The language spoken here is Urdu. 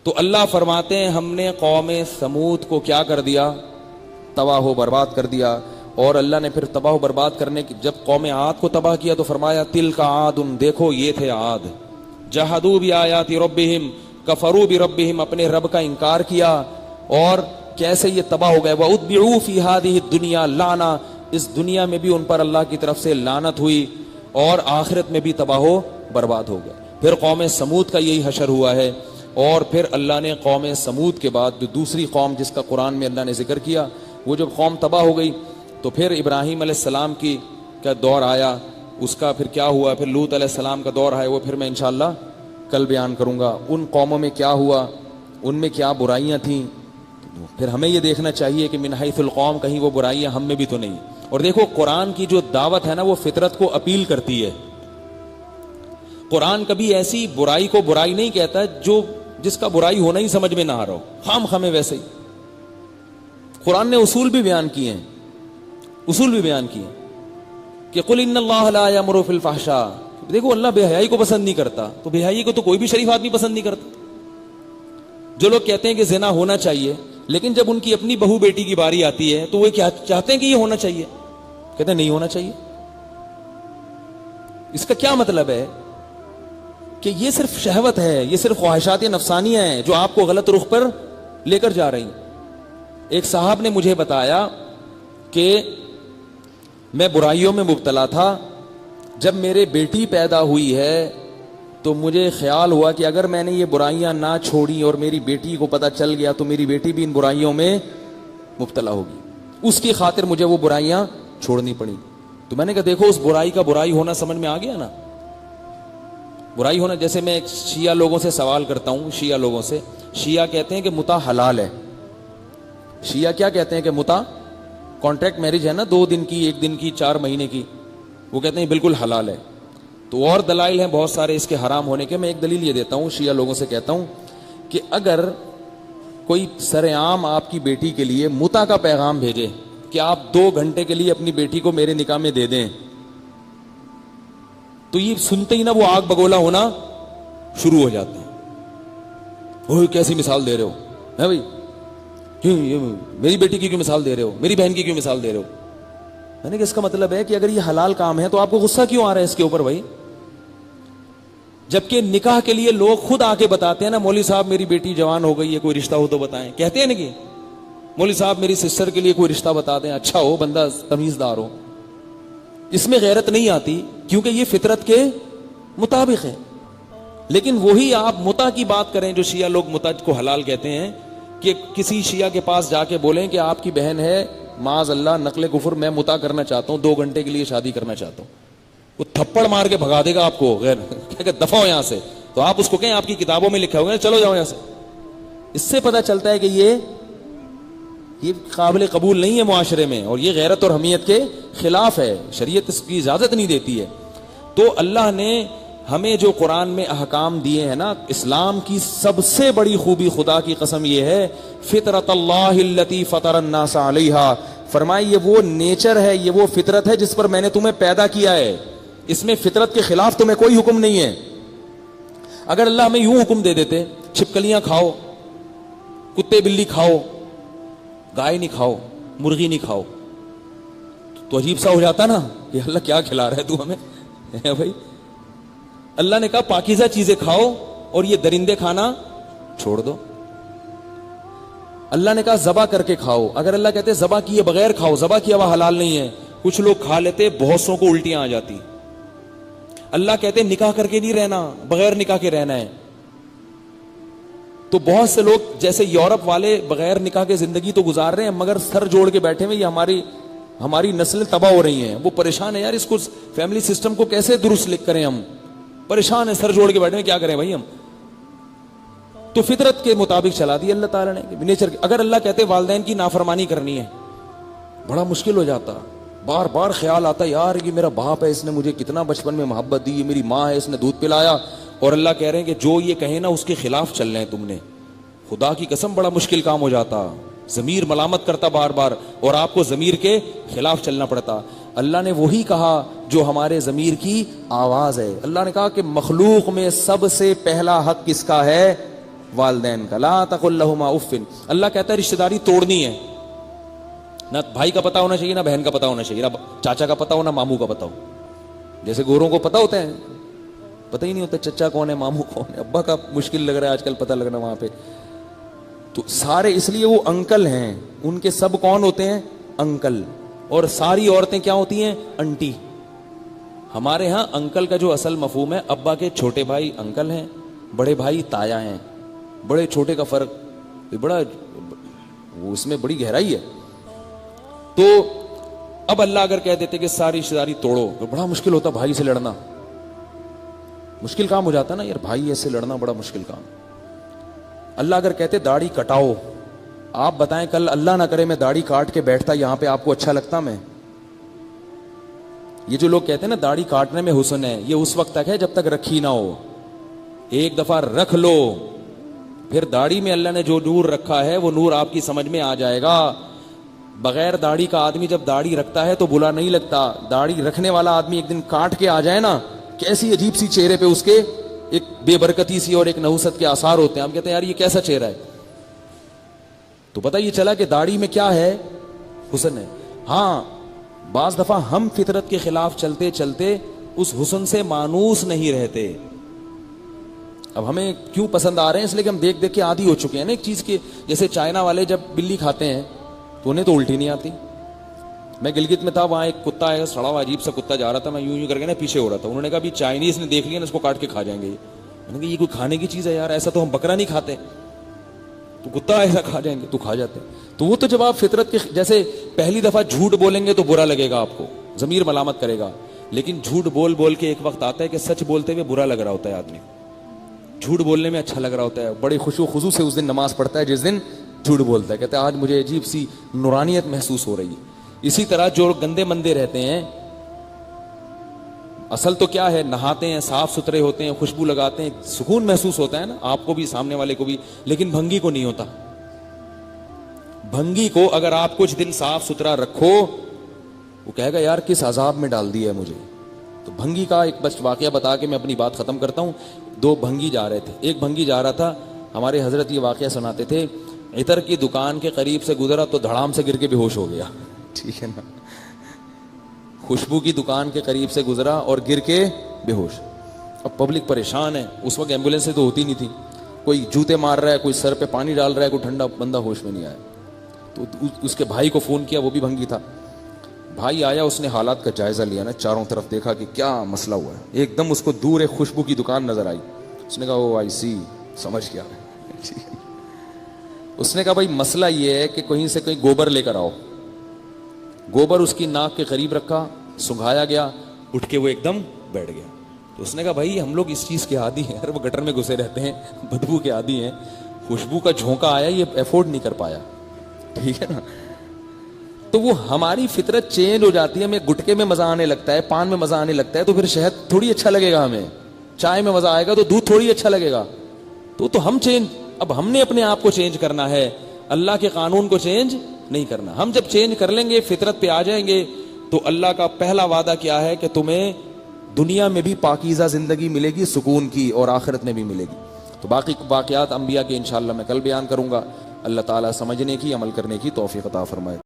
تو اللہ فرماتے ہیں ہم نے قوم سمود کو کیا کر دیا؟ تباہ و برباد کر دیا. اور اللہ نے پھر تباہ و برباد کرنے کی جب قوم عاد کو تباہ کیا تو فرمایا تلک عاد، دیکھو یہ تھے عاد، جحدوا بآیات ربہم کفروا بربہم، اپنے رب کا انکار کیا اور کیسے یہ تباہ ہو گئے. واتبعوا فی ہذہ الدنیا لعنہ، اس دنیا میں بھی ان پر اللہ کی طرف سے لعنت ہوئی اور آخرت میں بھی تباہ و برباد ہو گئے. پھر قوم سمود کا یہی حشر ہوا ہے. اور پھر اللہ نے قوم سمود کے بعد جو دوسری قوم جس کا قرآن میں اللہ نے ذکر کیا، وہ جب قوم تباہ ہو گئی تو پھر ابراہیم علیہ السلام کی کا دور آیا، اس کا پھر کیا ہوا، پھر لوط علیہ السلام کا دور آیا، وہ پھر میں انشاءاللہ کل بیان کروں گا. ان قوموں میں کیا ہوا، ان میں کیا برائیاں تھیں. پھر ہمیں یہ دیکھنا چاہیے کہ من حیث القوم کہیں وہ برائیاں ہم میں بھی تو نہیں. اور دیکھو قرآن کی جو دعوت ہے نا وہ فطرت کو اپیل کرتی ہے. قرآن کبھی ایسی برائی کو برائی نہیں کہتا جس کا برائی ہونا ہی سمجھ میں نہ آ رہا ہو، خام خامے ویسے ہی. قرآن نے اصول بھی بیان کیے ہیں، کہ قل ان اللہ لا یامر فی الفحشاء. دیکھو اللہ بے حیائی کو پسند نہیں کرتا، تو بے حیائی کو تو کوئی بھی شریف آدمی پسند نہیں کرتا. جو لوگ کہتے ہیں کہ زنا ہونا چاہیے، لیکن جب ان کی اپنی بہو بیٹی کی باری آتی ہے تو وہ کیا چاہتے ہیں کہ یہ ہونا چاہیے، کہتے ہیں نہیں ہونا چاہیے. اس کا کیا مطلب ہے؟ کہ یہ صرف شہوت ہے، یہ صرف خواہشات نفسانیہ ہیں جو آپ کو غلط رخ پر لے کر جا رہی ہیں. ایک صاحب نے مجھے بتایا کہ میں برائیوں میں مبتلا تھا، جب میرے بیٹی پیدا ہوئی ہے تو مجھے خیال ہوا کہ اگر میں نے یہ برائیاں نہ چھوڑی اور میری بیٹی کو پتہ چل گیا تو میری بیٹی بھی ان برائیوں میں مبتلا ہوگی. اس کی خاطر مجھے وہ برائیاں چھوڑنی پڑی. تو میں نے کہا دیکھو اس برائی کا برائی ہونا سمجھ میں آ گیا نا. برائی ہونا، جیسے میں شیعہ لوگوں سے سوال کرتا ہوں، شیعہ لوگوں سے، شیعہ کہتے ہیں کہ متع حلال ہے. شیعہ کیا کہتے ہیں کہ متع کانٹریکٹ میرج ہے نا، 2 دن کی، 1 دن کی، 4 مہینے کی، وہ کہتے ہیں بالکل حلال ہے. تو اور دلائل ہیں بہت سارے اس کے حرام ہونے کے. میں ایک دلیل یہ دیتا ہوں، شیعہ لوگوں سے کہتا ہوں کہ اگر کوئی سرعام آپ کی بیٹی کے لیے متع کا پیغام بھیجے کہ آپ 2 گھنٹے کے لیے اپنی بیٹی کو میرے نکاح میں دے دیں، تو یہ سنتے ہی نا وہ آگ بگولا ہونا شروع ہو جاتے ہیں. وہ کیسی مثال دے رہے ہو ہے بھائی، میری بیٹی کی کیوں مثال دے رہے ہو، میری بہن کی کیوں مثال دے رہے ہو. میں نے کہ اس کا مطلب ہے کہ اگر یہ حلال کام ہے تو آپ کو غصہ کیوں آ رہا ہے اس کے اوپر بھائی؟ جبکہ نکاح کے لیے لوگ خود آ کے بتاتے ہیں نا، مولوی صاحب میری بیٹی جوان ہو گئی ہے، کوئی رشتہ ہو تو بتائیں. کہتے ہیں نا کہ مولوی صاحب میری سسٹر کے لیے کوئی رشتہ بتا دیں، اچھا ہو، بندہ تمیزدار ہو. اس میں غیرت نہیں آتی کیونکہ یہ فطرت کے مطابق ہے. لیکن وہی آپ متع کی بات کریں، جو شیعہ لوگ متع کو حلال کہتے ہیں، کہ کسی شیعہ کے پاس جا کے بولیں کہ آپ کی بہن ہے معاذ اللہ نقل کفر، میں متع کرنا چاہتا ہوں، 2 گھنٹے کے لیے شادی کرنا چاہتا ہوں، وہ تھپڑ مار کے بھگا دے گا آپ کو، غیر کہ دفع ہو یہاں سے. تو آپ اس کو کہیں آپ کی کتابوں میں لکھا ہوگا چلو جاؤ یہاں سے. اس سے پتہ چلتا ہے کہ یہ قابل قبول نہیں ہے معاشرے میں، اور یہ غیرت اور حمیت کے خلاف ہے، شریعت اس کی اجازت نہیں دیتی ہے. تو اللہ نے ہمیں جو قرآن میں احکام دیے ہیں نا، اسلام کی سب سے بڑی خوبی خدا کی قسم یہ ہے، فطرت اللہ التی فطر الناس علیہا، فرمائی یہ وہ نیچر ہے، یہ وہ فطرت ہے جس پر میں نے تمہیں پیدا کیا ہے. اس میں فطرت کے خلاف تمہیں کوئی حکم نہیں ہے. اگر اللہ ہمیں یوں حکم دے دیتے چھپکلیاں کھاؤ، کتے بلی کھاؤ، گائے نہیں کھاؤ، مرغی نہیں کھاؤ، تو عجیب سا ہو جاتا نا کہ اللہ کیا کھلا رہا ہے تو ہمیں بھائی. اللہ نے کہا پاکیزہ چیزیں کھاؤ اور یہ درندے کھانا چھوڑ دو. اللہ نے کہا ذبح کر کے کھاؤ، اگر اللہ کہتے ذبح کیے بغیر کھاؤ، ذبح کیا ہوا حلال نہیں ہے، کچھ لوگ کھا لیتے، بہت سو کو الٹیاں آ جاتی. اللہ کہتے نکاح کر کے نہیں رہنا، بغیر نکاح کے رہنا ہے. تو بہت سے لوگ جیسے یورپ والے بغیر نکاح کے زندگی تو گزار رہے ہیں، مگر سر جوڑ کے بیٹھے ہوئے، یہ ہماری نسلیں تباہ ہو رہی ہیں. وہ پریشان ہے یار، اس کو فیملی سسٹم کو کیسے درست لکھ کریں، ہم پریشان ہیں، سر جوڑ کے بیٹھے ہیں، کیا کریں بھائی ہم. تو فطرت کے مطابق چلا دی اللہ تعالیٰ نے، نیچر. اگر اللہ کہتے والدین کی نافرمانی کرنی ہے، بڑا مشکل ہو جاتا. بار بار خیال آتا یار یہ میرا باپ ہے، اس نے مجھے کتنا بچپن میں محبت دی، یہ میری ماں ہے، اس نے دودھ پلایا، اور اللہ کہہ رہے ہیں کہ جو یہ کہیں نا اس کے خلاف چل رہے ہیں تم نے. خدا کی قسم بڑا مشکل کام ہو جاتا. ضمیر ملامت کرتا بار بار، اور آپ کو ضمیر کے خلاف چلنا پڑتا. اللہ نے وہی کہا جو ہمارے ضمیر کی آواز ہے. اللہ نے کہا کہ مخلوق میں سب سے پہلا حق کس کا ہے؟ والدین کا, لا تقل لہما اف. اللہ کہتا ہے رشتہ داری توڑنی ہے, نہ بھائی کا پتہ ہونا چاہیے, نہ بہن کا پتہ ہونا چاہیے, نہ چاچا کا پتہ ہو, نہ ماموں کا پتہ ہو. جیسے گوروں کو پتہ ہوتا ہے, پتہ ہی نہیں ہوتا چچا کون ہے, ماموں کون ہے, ابا کا مشکل لگ رہا ہے آج کل پتہ لگنا وہاں پہ. تو سارے اس لیے وہ انکل ہیں, ان کے سب کون ہوتے ہیں, انکل. اور ساری عورتیں کیا ہوتی ہیں, انٹی. ہمارے ہاں انکل کا جو اصل مفہوم ہے, ابا کے چھوٹے بھائی انکل ہیں, بڑے بھائی تایا ہیں. بڑے چھوٹے کا فرق بڑا, اس میں بڑی گہرائی ہے. تو اب اللہ اگر کہہ دیتے کہ ساری رشتہ داری توڑو تو بڑا مشکل ہوتا بھائی سے لڑنا, مشکل کام ہو جاتا نا یار, بھائی ایسے لڑنا بڑا مشکل کام. اللہ اگر کہتے داڑھی کٹاؤ, آپ بتائیں کل اللہ نہ کرے میں داڑھی کاٹ کے بیٹھتا یہاں پہ, آپ کو اچھا لگتا؟ میں یہ جو لوگ کہتے ہیں نا داڑھی کاٹنے میں حسن ہے, یہ اس وقت تک ہے جب تک رکھی نہ ہو. ایک دفعہ رکھ لو, پھر داڑھی میں اللہ نے جو نور رکھا ہے وہ نور آپ کی سمجھ میں آ جائے گا. بغیر داڑھی کا آدمی جب داڑھی رکھتا ہے تو برا نہیں لگتا, داڑھی رکھنے والا آدمی ایک دن کاٹ کے آ جائے نا, کیسی عجیب سی چہرے پہ اس کے ایک بے برکتی سی اور ایک نحوست کے آثار ہوتے ہیں. ہم کہتے ہیں یار یہ کیسا چہرہ ہے, تو پتہ یہ چلا کہ داڑھی میں کیا ہے, حسن ہے. ہاں بعض دفعہ ہم فطرت کے خلاف چلتے چلتے اس حسن سے مانوس نہیں رہتے. اب ہمیں کیوں پسند آ رہے ہیں, اس لیے کہ ہم دیکھ دیکھ کے عادی ہو چکے ہیں نا ایک چیز کے. جیسے چائنا والے جب بلی کھاتے ہیں تو انہیں تو الٹی نہیں آتی. میں گلگت میں تھا, وہاں ایک کتا ہے, سڑا ہوا عجیب سا کتا جا رہا تھا, میں یوں یوں کر کے نا پیچھے ہو رہا تھا. انہوں نے کہا بھی چائنیز نے دیکھ لیا نا اس کو کاٹ کے کھا جائیں گے. میں نے کہا یہ کوئی کھانے کی چیز ہے یار, ایسا تو ہم بکرا نہیں کھاتے, تو کتا ایسا کھا جائیں گے, تو کھا جاتے. تو وہ تو جب آپ فطرت کے جیسے پہلی دفعہ جھوٹ بولیں گے تو برا لگے گا آپ کو, ضمیر ملامت کرے گا, لیکن جھوٹ بول بول کے ایک وقت آتا ہے کہ سچ بولتے ہوئے برا لگ رہا ہوتا ہے آدمی, جھوٹ بولنے میں اچھا لگ رہا ہوتا ہے. بڑی خوشو خضو سے اس دن نماز پڑھتا ہے جس دن جھوٹ بولتا ہے, کہتا ہے آج مجھے عجیب سی نورانیت محسوس ہو رہی ہے. اسی طرح جو گندے مندے رہتے ہیں, اصل تو کیا ہے, نہاتے ہیں, صاف ستھرے ہوتے ہیں, خوشبو لگاتے ہیں, سکون محسوس ہوتا ہے نا آپ کو بھی, سامنے والے کو بھی, لیکن بھنگی کو نہیں ہوتا. بھنگی کو اگر آپ کچھ دن صاف ستھرا رکھو, وہ کہے گا یار کس عذاب میں ڈال دیا ہے مجھے. تو بھنگی کا ایک بس واقعہ بتا کے میں اپنی بات ختم کرتا ہوں. دو بھنگی جا رہے تھے, ایک بھنگی جا رہا تھا, ہمارے حضرت یہ واقعہ سناتے تھے, عطر کی دکان کے قریب سے گزرا تو دھڑام سے گر کے بے ہوش ہو گیا. ٹھیک ہے نا, خوشبو کی دکان کے قریب سے گزرا اور گر کے بے ہوش. اب پبلک پریشان ہے, اس وقت ایمبولینس تو ہوتی نہیں تھی, کوئی جوتے مار رہا ہے, کوئی سر پہ پانی ڈال رہا ہے, کوئی ٹھنڈا, بندہ ہوش میں نہیں آیا. تو اس کے بھائی کو فون کیا, وہ بھی بھنگی تھا. بھائی آیا, اس نے حالات کا جائزہ لیا نا, چاروں طرف دیکھا کہ کیا مسئلہ ہوا ہے. ایک دم اس کو دور ایک خوشبو کی دکان نظر آئی. اس نے کہا او آئی سی, سمجھ گیا. اس نے کہا بھائی مسئلہ یہ ہے کہ کہیں سے کہیں گوبر لے کر آؤ. گوبر اس کی ناک کے قریب رکھا, سنگھایا گیا, اٹھ کے وہ ایک دم بیٹھ گیا. تو اس نے کہا بھائی ہم لوگ اس چیز کے عادی ہیں, وہ گٹر میں گھسے رہتے ہیں, بدبو کے عادی ہیں, خوشبو کا جھونکا آیا یہ افورڈ نہیں کر پایا. ٹھیک ہے نا, تو وہ ہماری فطرت چینج ہو جاتی ہے. ہمیں گٹکے میں مزہ آنے لگتا ہے, پان میں مزہ آنے لگتا ہے, تو پھر شہد تھوڑی اچھا لگے گا ہمیں, چائے میں مزہ آئے گا تو دودھ تھوڑی اچھا لگے گا. تو ہم چینج, اب ہم نے اپنے آپ کو چینج کرنا ہے, اللہ کے قانون کو چینج نہیں کرنا. ہم جب چینج کر لیں گے, فطرت پہ آ جائیں گے, تو اللہ کا پہلا وعدہ کیا ہے کہ تمہیں دنیا میں بھی پاکیزہ زندگی ملے گی, سکون کی, اور آخرت میں بھی ملے گی. تو باقی واقعات انبیاء کے انشاءاللہ میں کل بیان کروں گا. اللہ تعالیٰ سمجھنے کی, عمل کرنے کی توفیق عطا فرمائے.